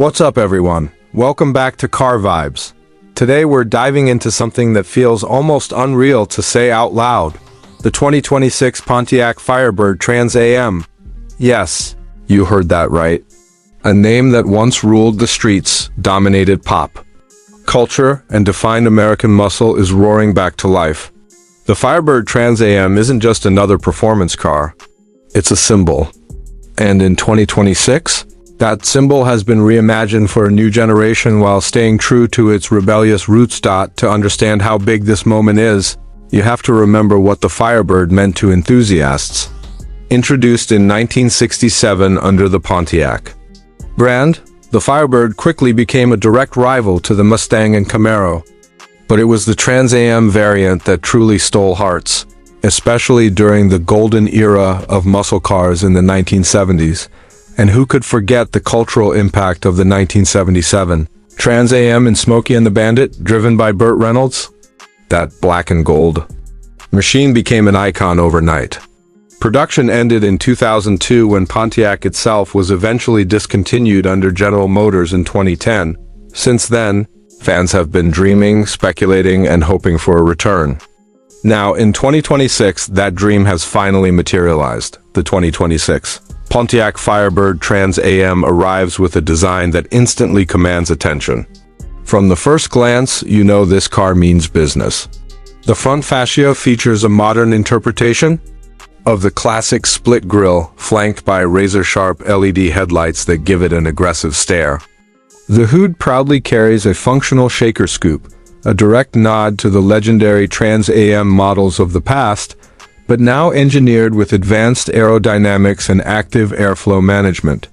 What's up, everyone? Welcome back to Car Vibes. Today we're diving into something that feels almost unreal to say out loud. The 2026 Pontiac Firebird Trans Am. Yes, you heard that right. A name that once ruled the streets, dominated pop culture, and defined American muscle is roaring back to life. The Firebird Trans Am isn't just another performance car. It's a symbol. And in 2026, that symbol has been reimagined for a new generation while staying true to its rebellious roots. To understand how big this moment is, you have to remember what the Firebird meant to enthusiasts. Introduced in 1967 under the Pontiac brand, the Firebird quickly became a direct rival to the Mustang and Camaro. But it was the Trans Am variant that truly stole hearts, especially during the golden era of muscle cars in the 1970s. And who could forget the cultural impact of the 1977 Trans Am in Smokey and the Bandit, driven by Burt Reynolds? That black and gold machine became an icon overnight. Production ended in 2002 when Pontiac itself was eventually discontinued under General Motors in 2010. Since then, fans have been dreaming, speculating, and hoping for a return. Now, in 2026, that dream has finally materialized. The 2026 Pontiac Firebird Trans Am arrives with a design that instantly commands attention. From the first glance, you know this car means business. The front fascia features a modern interpretation of the classic split grille, flanked by razor-sharp LED headlights that give it an aggressive stare. The hood proudly carries a functional shaker scoop, a direct nod to the legendary Trans Am models of the past, but now engineered with advanced aerodynamics and active airflow management.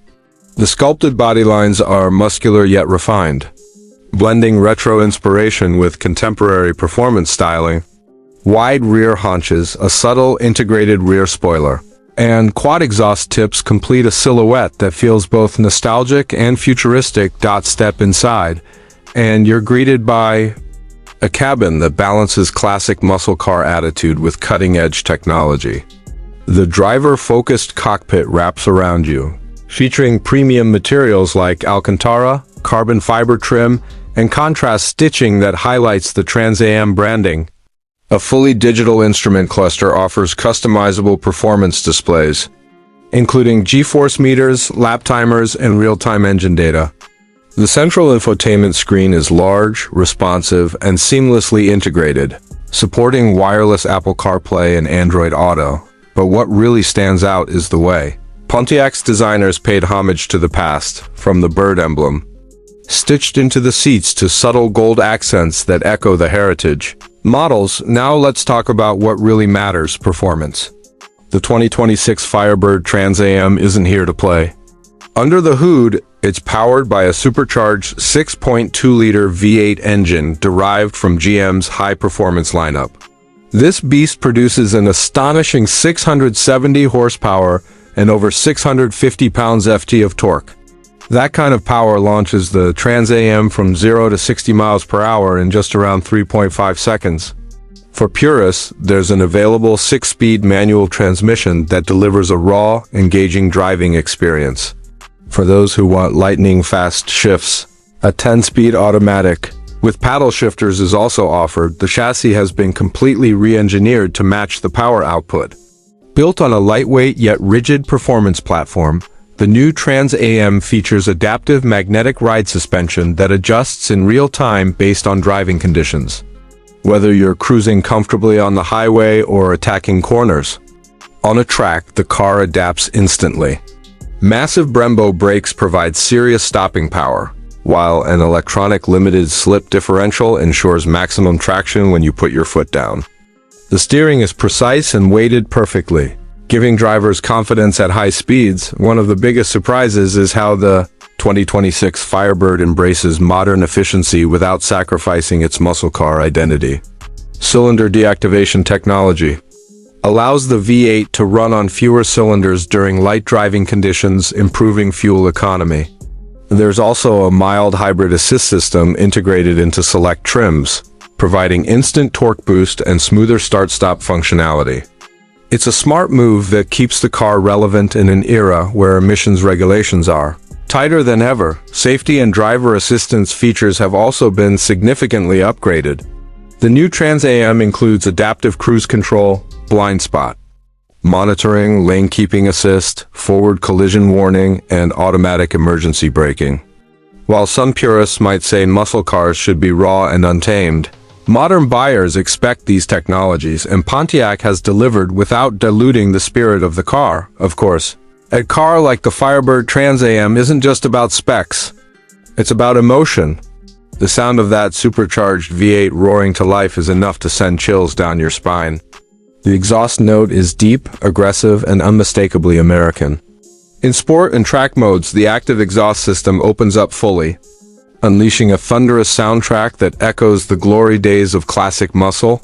The sculpted bodylines are muscular yet refined, blending retro inspiration with contemporary performance styling. Wide rear haunches, a subtle integrated rear spoiler, and quad exhaust tips complete a silhouette that feels both nostalgic and futuristic. Step inside, and you're greeted by a cabin that balances classic muscle car attitude with cutting-edge technology. The driver-focused cockpit wraps around you, featuring premium materials like Alcantara, carbon fiber trim, and contrast stitching that highlights the Trans Am branding. A fully digital instrument cluster offers customizable performance displays, including G-force meters, lap timers, and real-time engine data. The central infotainment screen is large, responsive, and seamlessly integrated, supporting wireless Apple CarPlay and Android Auto. But what really stands out is the way Pontiac's designers paid homage to the past, from the bird emblem stitched into the seats to subtle gold accents that echo the heritage. Models. Now let's talk about what really matters: performance. The 2026 Firebird Trans Am isn't here to play. Under the hood, it's powered by a supercharged 6.2-liter V8 engine derived from GM's high-performance lineup. This beast produces an astonishing 670 horsepower and over 650 pounds-ft of torque. That kind of power launches the Trans Am from 0 to 60 miles per hour in just around 3.5 seconds. For purists, there's an available 6-speed manual transmission that delivers a raw, engaging driving experience. For those who want lightning-fast shifts, a 10-speed automatic with paddle shifters is also offered. The chassis has been completely re-engineered to match the power output. Built on a lightweight yet rigid performance platform, the new Trans Am features adaptive magnetic ride suspension that adjusts in real time based on driving conditions. Whether you're cruising comfortably on the highway or attacking corners on a track, the car adapts instantly. Massive Brembo brakes provide serious stopping power, while an electronic limited slip differential ensures maximum traction when you put your foot down. The steering is precise and weighted perfectly, giving drivers confidence at high speeds. One of the biggest surprises is how the 2026 Firebird embraces modern efficiency without sacrificing its muscle car identity. Cylinder deactivation technology allows the V8 to run on fewer cylinders during light driving conditions, improving fuel economy. There's also a mild hybrid assist system integrated into select trims, providing instant torque boost and smoother start-stop functionality. It's a smart move that keeps the car relevant in an era where emissions regulations are Tighter than ever, safety and driver assistance features have also been significantly upgraded. The new Trans Am includes adaptive cruise control, blind spot monitoring, lane keeping assist, forward collision warning, and automatic emergency braking. While some purists might say muscle cars should be raw and untamed, modern buyers expect these technologies, and Pontiac has delivered without diluting the spirit of the car, of course. A car like the Firebird Trans Am isn't just about specs. It's about emotion. The sound of that supercharged V8 roaring to life is enough to send chills down your spine. The exhaust note is deep, aggressive, and unmistakably American. In sport and track modes, the active exhaust system opens up fully, unleashing a thunderous soundtrack that echoes the glory days of classic muscle.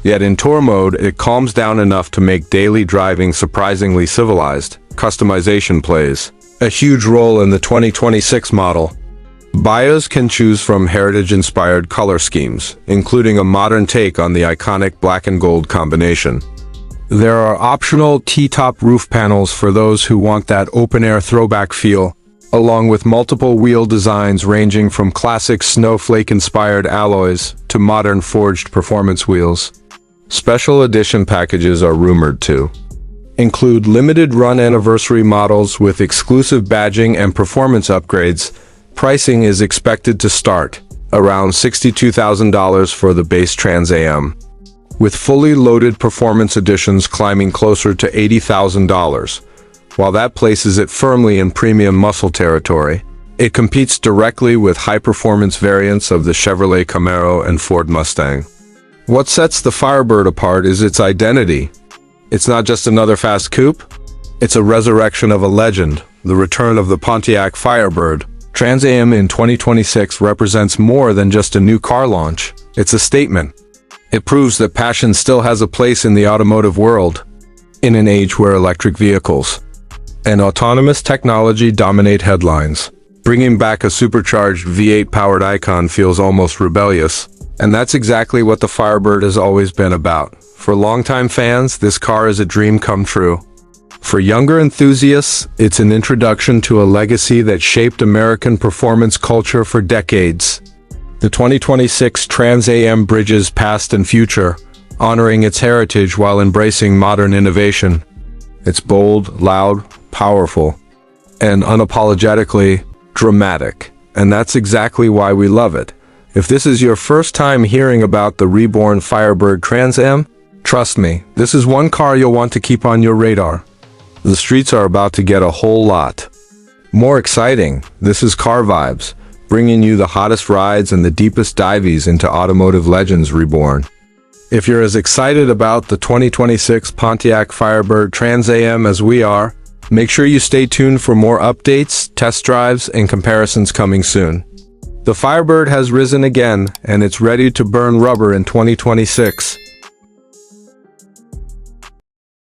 Yet in tour mode, it calms down enough to make daily driving surprisingly civilized. Customization plays a huge role in the 2026 model. Buyers can choose from heritage-inspired color schemes, including a modern take on the iconic black and gold combination. There are optional T-top roof panels for those who want that open-air throwback feel, along with multiple wheel designs ranging from classic snowflake-inspired alloys to modern forged performance wheels. Special edition packages are rumored to include limited run anniversary models with exclusive badging and performance upgrades. Pricing is expected to start around $62,000 for the base Trans Am, with fully loaded performance editions climbing closer to $80,000. While that places it firmly in premium muscle territory, it competes directly with high-performance variants of the Chevrolet Camaro and Ford Mustang. What sets the Firebird apart is its identity. It's not just another fast coupe, it's a resurrection of a legend, the return of the Pontiac Firebird. Trans Am in 2026 represents more than just a new car launch. It's a statement. It proves that passion still has a place in the automotive world, in an age where electric vehicles and autonomous technology dominate headlines. Bringing back a supercharged V8-powered icon feels almost rebellious, and that's exactly what the Firebird has always been about. For longtime fans, this car is a dream come true. For younger enthusiasts, it's an introduction to a legacy that shaped American performance culture for decades. The 2026 Trans Am bridges past and future, honoring its heritage while embracing modern innovation. It's bold, loud, powerful, and unapologetically dramatic. And that's exactly why we love it. If this is your first time hearing about the reborn Firebird Trans Am, trust me, this is one car you'll want to keep on your radar. The streets are about to get a whole lot more exciting. This is Car Vibes, bringing you the hottest rides and the deepest dives into automotive legends reborn. If you're as excited about the 2026 Pontiac Firebird Trans Am as we are, make sure you stay tuned for more updates, test drives, and comparisons coming soon. The Firebird has risen again, and it's ready to burn rubber in 2026.